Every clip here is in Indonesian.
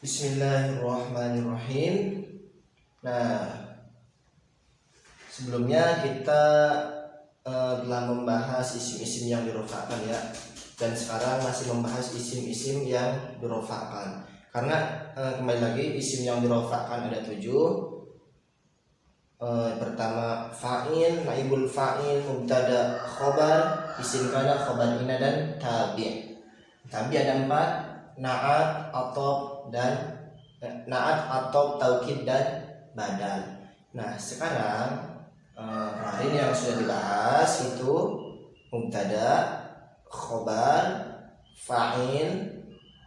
Bismillahirrahmanirrahim. Nah, sebelumnya kita telah membahas isim-isim yang dirofakkan ya, dan sekarang masih membahas isim-isim yang dirofakkan. Karena kembali lagi isim yang dirofakkan ada 7. Pertama fa'il, naibul fa'il, mubtada, khobar, isim kana, khobar ina, dan tabi'. Tabi ada 4, naat, atop, dan taukid, dan badal. Nah, sekarang kemarin yang sudah dibahas itu mubtada, khobar, fa'il,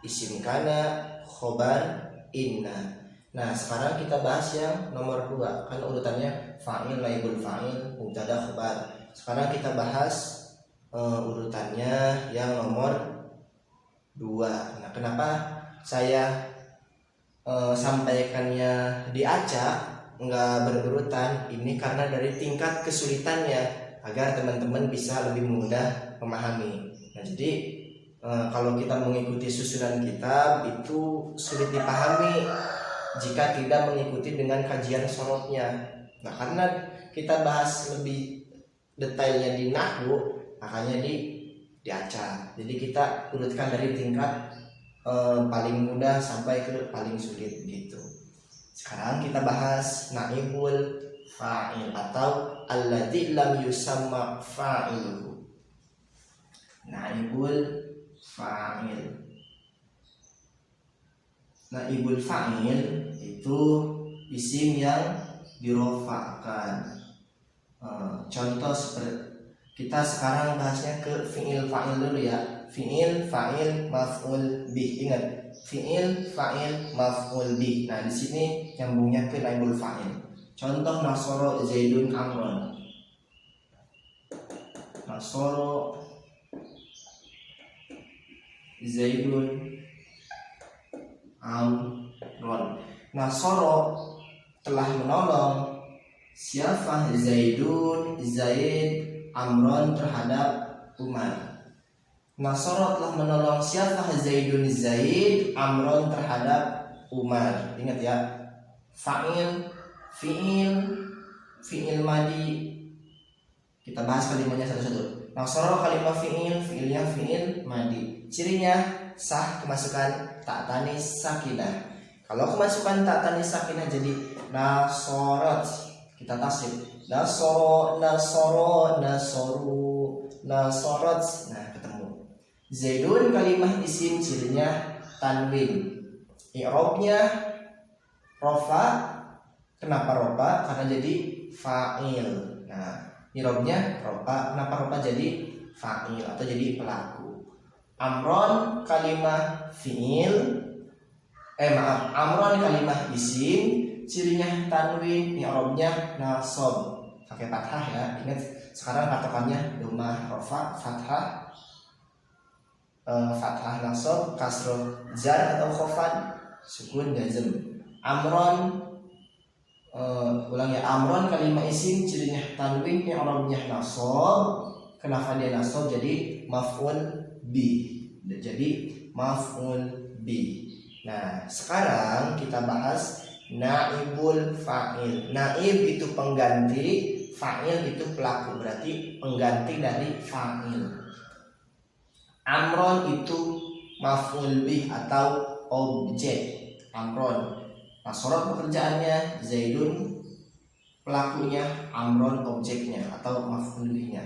isim kana, khobar, inna. Nah, sekarang kita bahas yang nomor 2. Kan urutannya fa'il, naibul fa'il, mubtada, khobar. Sekarang kita bahas urutannya yang nomor 2. Nah, kenapa saya sampaikannya diacak, nggak berurutan? Ini karena dari tingkat kesulitannya, agar teman-teman bisa lebih mudah memahami. Nah, jadi kalau kita mengikuti susunan kitab itu sulit dipahami jika tidak mengikuti dengan kajian sorotnya. Nah, karena kita bahas lebih detailnya di nahwu, makanya diacak. Jadi kita urutkan dari tingkat paling mudah sampai ke paling sulit gitu. Sekarang kita bahas naibul fa'il atau alladzi lam yusamma fa'iluhu. Naibul fa'il. Naibul fa'il itu isim yang dirofakkan. Contoh seperti kita sekarang bahasnya ke fi'il fa'il dulu ya. Fi'il fa'il maf'ul bih. Ingat, fi'il fa'il maf'ul bih. Nah, di sini nyambungnya ke naibul fa'il. Contoh nasoro zaidun amron. Nasoro zaidun amron. Nasoro telah menolong siapa? Zaidun, Zaid, Amron terhadap Umar. Nasoro telah menolong siapa? Zaidun, Zaid, Amron terhadap Umar. Ingat ya, fa'il, fi'il madi. Kita bahas kalimatnya satu-satu. Nasoro kalimat fi'il, fi'ilnya fi'il madi. Cirinya sah kemasukan tak tanis sakinah. Kalau kemasukan tak tanis sakinah jadi nasorot, kita tasrif. Nasoro, nasoru, nasorot. Nah, ketemu. Zaidun kalimah isim, cirinya tanwin. I'rabnya rofa. Kenapa rofa? Karena jadi fa'il. Nah, i'rabnya rofa. Kenapa rofa jadi fa'il atau jadi pelaku? Amron kalimah fi'il. Amron kalimah isim, cirinya tanwin, i'rabnya nasab. Pakai fathah ya. Ingat, sekarang patokannya dhammah rafa, fathah, fathah nasab, kasroh jar atau khofad, sukun jazm. Amron, ulang ya, amron kalimah isim, cirinya tanwin, i'rabnya nasab. Kenapa dia nasab? Jadi maf'ul bi. Jadi maf'ul bi. Nah, sekarang kita bahas naibul fa'il. Naib itu pengganti, fa'il itu pelaku, berarti pengganti dari fa'il. Amron itu maf'ul bih atau objek. Amron nasorot pekerjaannya, Zaidun pelakunya, Amron objeknya atau maf'ul bihnya.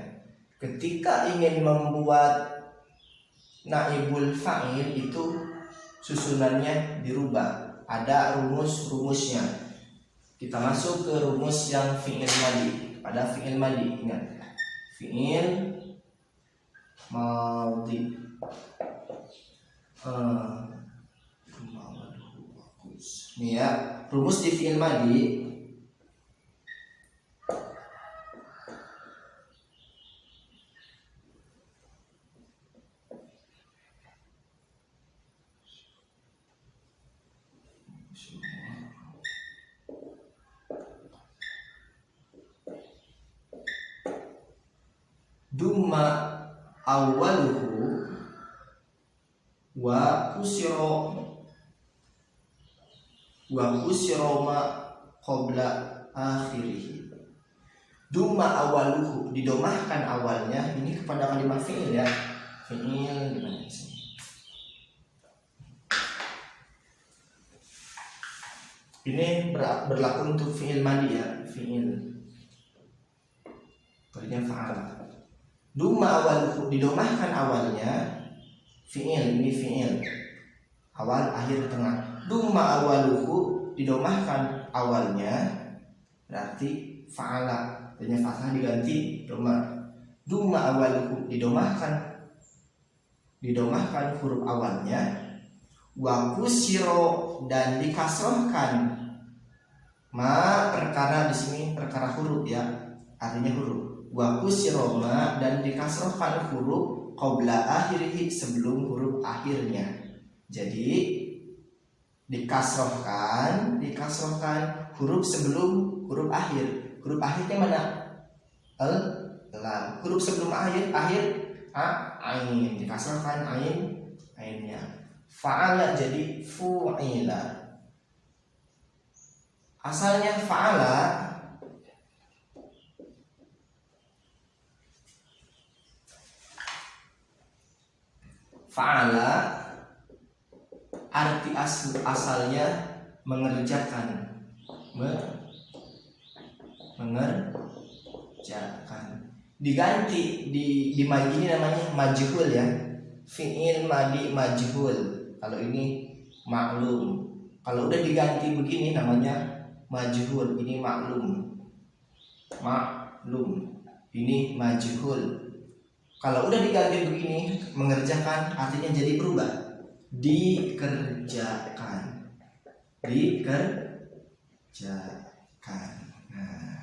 Ketika ingin membuat naibul fa'il itu susunannya dirubah. Ada rumus-rumusnya. Kita masuk ke rumus yang fi'il madi. Pada fi'il madi, ingat, fi'il madi. Ini ya, rumus di fi'il madi. Dumma awwaluhu wa kusiro wa kusira ma qabla akhirih. Duma awaluhu, didomahkan awalnya ini kepada kalimat fi'il ya. Fi'il gimana di sini? Ini berlaku untuk fi'il madi ya, fi'il. Artinya fa'ala. Duma awaluhu, didomahkan awalnya fi'il, ini fi'il. Awal, akhir, tengah. Duma awaluhu, didomahkan awalnya berarti fa'ala. Artinya fathah diganti doma. Duma awaluhu, didomahkan huruf awalnya. Wa kusiro, dan dikasrohkan ma, perkara di sini perkara huruf ya, artinya huruf. Wa kusiro ma, dan dikasrohkan huruf qabla akhirih, sebelum huruf akhirnya. Jadi dikasrohkan huruf sebelum huruf akhir. Huruf akhirnya mana? Lam. Huruf sebelum akhir ain, dikasrohkan ainnya. Fa'ala jadi fu'ila. Asalnya fa'ala arti asalnya mengerjakan, diganti di madi ini namanya majhul ya, fi'il madi majhul. Kalau ini maklum, kalau udah diganti begini namanya majhul. Ini maklum, ini majhul. Kalau udah diganti begini mengerjakan, artinya jadi berubah, dikerjakan. Nah,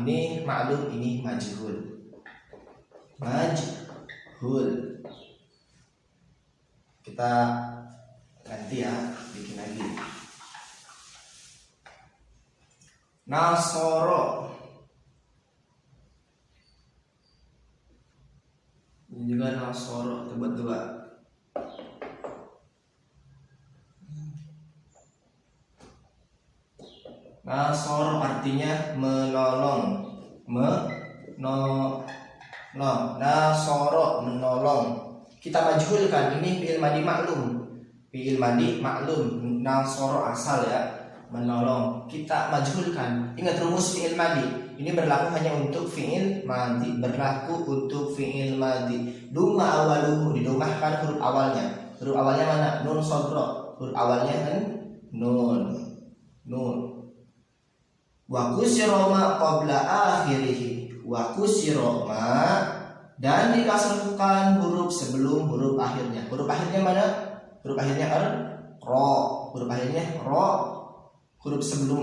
ini maklum, ini majhul. Kita ganti ya, bikin lagi. Nasoro, ini juga nasoro, itu buat dua. Nasoro artinya menolong, nasoro menolong. Kita majhulkan, ini fi'il madi maklum. Nasoro asal ya, menolong. Kita majhulkan. Ingat rumus fi'il madi. Ini berlaku hanya untuk fi'il madi. Duma awaluhu, didomahkan huruf awalnya. Huruf awalnya mana? Nun sodro. Huruf awalnya kan nun. Wa kusira ma qabla akhirih. Wa kusira ma, dan dikasrahkan huruf sebelum huruf akhirnya. Huruf akhirnya mana? Huruf akhirnya ro. Huruf akhirnya ro. Huruf sebelum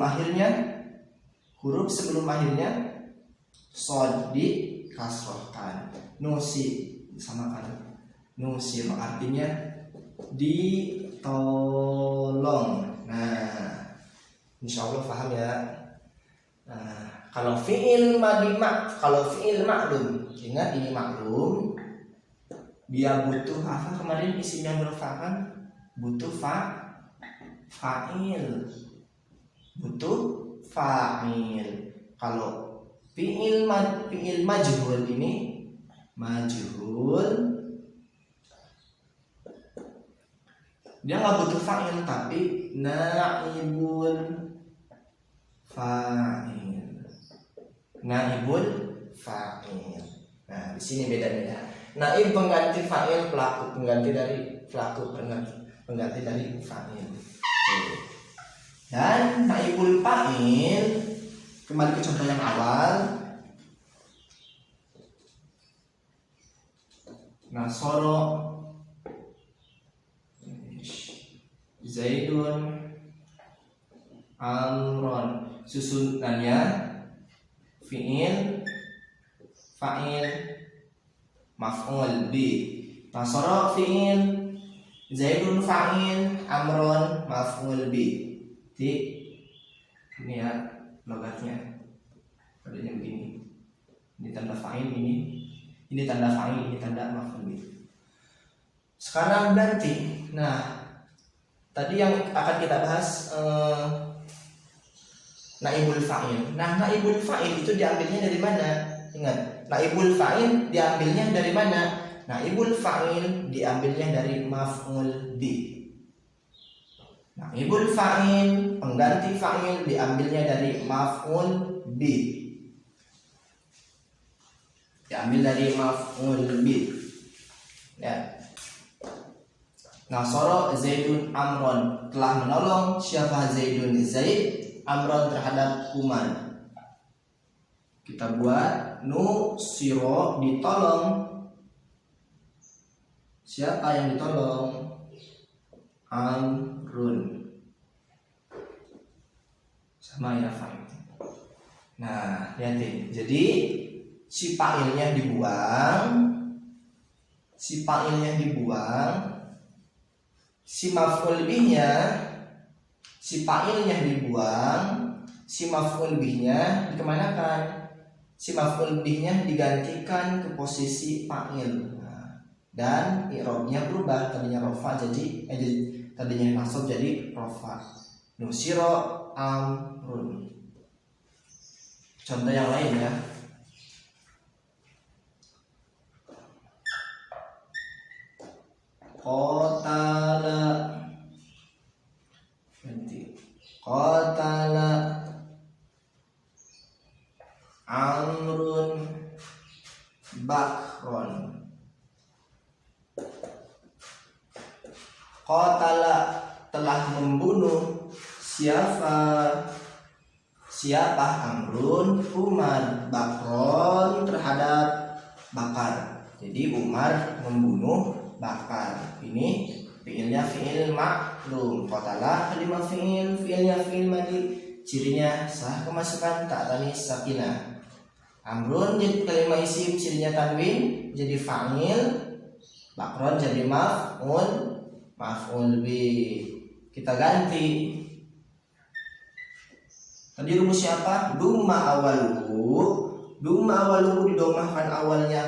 akhirnya sod, dikasrahkan. Nusi disamakan. Nusi artinya ditolong. Nah, insyaallah paham ya. Nah, kalau fi'il maklum, ingat ini maklum, dia butuh apa kemarin isim yang berfa'al? Butuh fa'il. Kalau fi'il majhul ini dia nggak butuh fa'il, tapi naibul fa'il. Nah, di sini bedanya. Naib pengganti fa'il, pengganti dari fa'il. Dan naibul fa'il, kembali ke contoh yang awal. Nasoro Zaidun Amron, susunannya fi'il, fa'il, maf'ul bi. Nasara fi'il, Zaidun fa'il, Amron maf'ul bi. Jadi ini ya logatnya, adanya begini. Ini tanda fa'il, ini tanda fa'il, ini tanda maf'ul bi. Sekarang ganti. Nah, Tadi yang akan kita bahas naibul fa'il. Nah, naibul fa'il itu diambilnya dari mana? Ingat, naibul fa'il diambilnya dari mana? Naibul fa'il diambilnya dari maf'ul bi. Naibul fa'il, pengganti fa'il, diambilnya dari maf'ul bi. Diambil dari maf'ul bi. Ya. Nasara Zaidun Amron, telah menolong siapa Zaidun Zaid Amron terhadap Umar. Kita buat nusiro, ditolong. Siapa yang ditolong? Amrun. Sama ya fa'il. Nah, lihat nih. Jadi si fa'ilnya dibuang, si maf'ul bihnya, si fa'ilnya dibuang, si maf'ul bihnya dikemanakan? Si maf'ul bihnya digantikan ke posisi fa'il. Dan i'rabnya berubah, tadinya rofa tadinya nasab jadi rofa. Nusiro amrun. Contoh yang lain ya. Qatala Amrun Bakron. Qatala telah membunuh siapa Amrun Umar Bakron terhadap Bakar. Jadi Umar membunuh Bakar. Ini fiilnya fiil maklum. Qatala kalimah fiilnya fiil madi, cirinya sah kemasukan tak tanis sakinah. Amrun jadi kalimah isim, cirinya tanwin jadi fa'il. Bakron jadi maf'ul bi. Kita ganti. Tadi rumusnya apa? Dumma awaluhu didomahkan awalnya.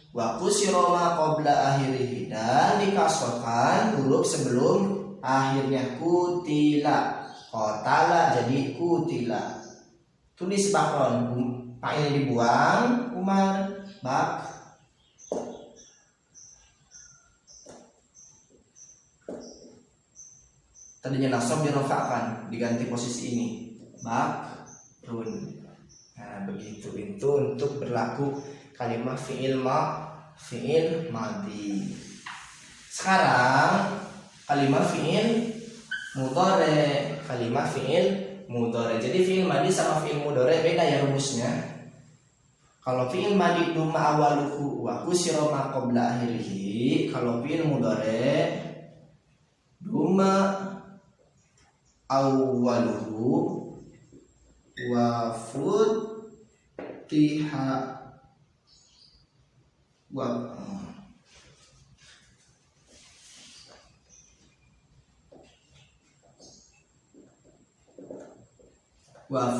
Wa kusiro ma qabla akhirih, dan dikasrohkan huruf sebelum akhirnya. Kutila, qatala jadi kutila. Tulis bakron, fa'il dibuang, Umar bak. Tadinya nasab dirofa'kan, diganti posisi ini bakrun. Nah, begitu. Itu untuk berlaku kalimat fi'il madi. Sekarang kalimat fi'il mudhari. Jadi fi'il madi sama fi'il mudhari beda ya rumusnya. Kalau fi'il madi dumma awaluhu wa kusira ma qabla akhirih. Kalau fi'il mudhari dumma awaluhu wa futiha wa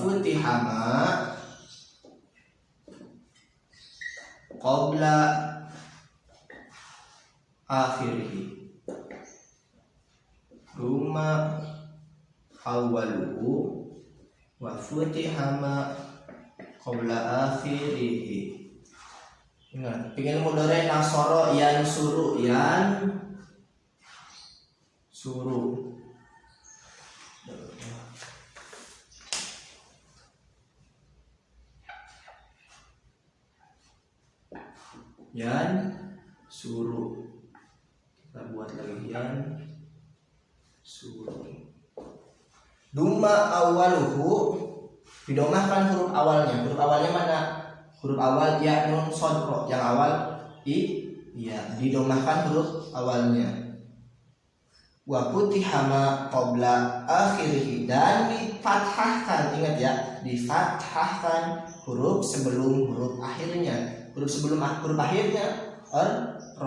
futihama qabla akhirih. Rumah awaluhu wa futihama qabla akhirih. Ingat, fi'il mudhari nasara yan suru, yan suru. Kita buat lagi yan suru. Dumma awaluhu didomahkan huruf awalnya. Huruf awalnya mana? Huruf awal ya nun sodro, yang awal ya didomahkan huruf awalnya. Wa futihama qabla akhirih, dan difathahkan. Ingat ya, difathahkan huruf sebelum huruf akhirnya. Sebelum akhirnya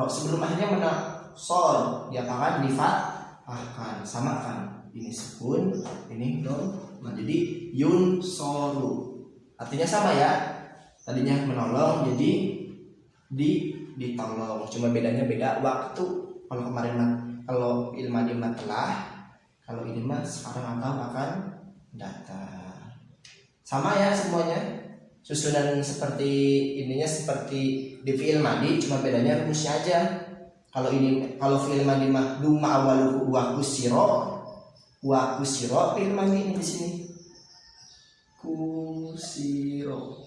sebelum akhirnya mana? Sol, diapakan? Difathahkan, samakan. Ini sukun, ini nun. Nah, jadi yun solu. Artinya sama ya. Tadinya menolong jadi ditolong. Cuma bedanya beda waktu. Kalau kemarin kalau ilmu telah, Kalau ini mah sekarang atau akan datang. Sama ya semuanya. Susunan seperti ininya seperti di fi'il madi, cuma bedanya rumusnya aja. Kalau fi'il madi mah duma awaluhu wa kusiro fi'il madi ini di sini. Kusiro.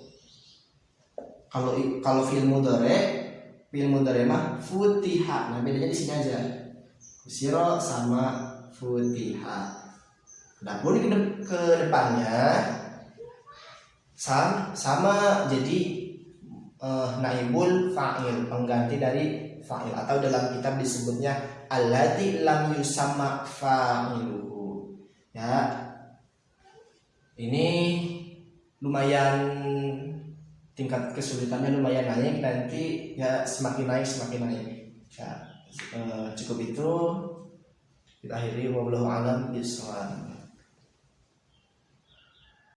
Kalau fi'il mudhari mah futiha. Nah, bedanya di sini aja. Kusiro sama futiha. Adapun ke depannya sama jadi naibul fa'il, pengganti dari fa'il, atau dalam kitab disebutnya allati lam yusamma fa'iluhu. Ya. Ini lumayan tingkat kesulitannya lumayan naik, nanti ya semakin naik. Ya, cukup itu. Kita akhiri, wallahu a'lam bishawab.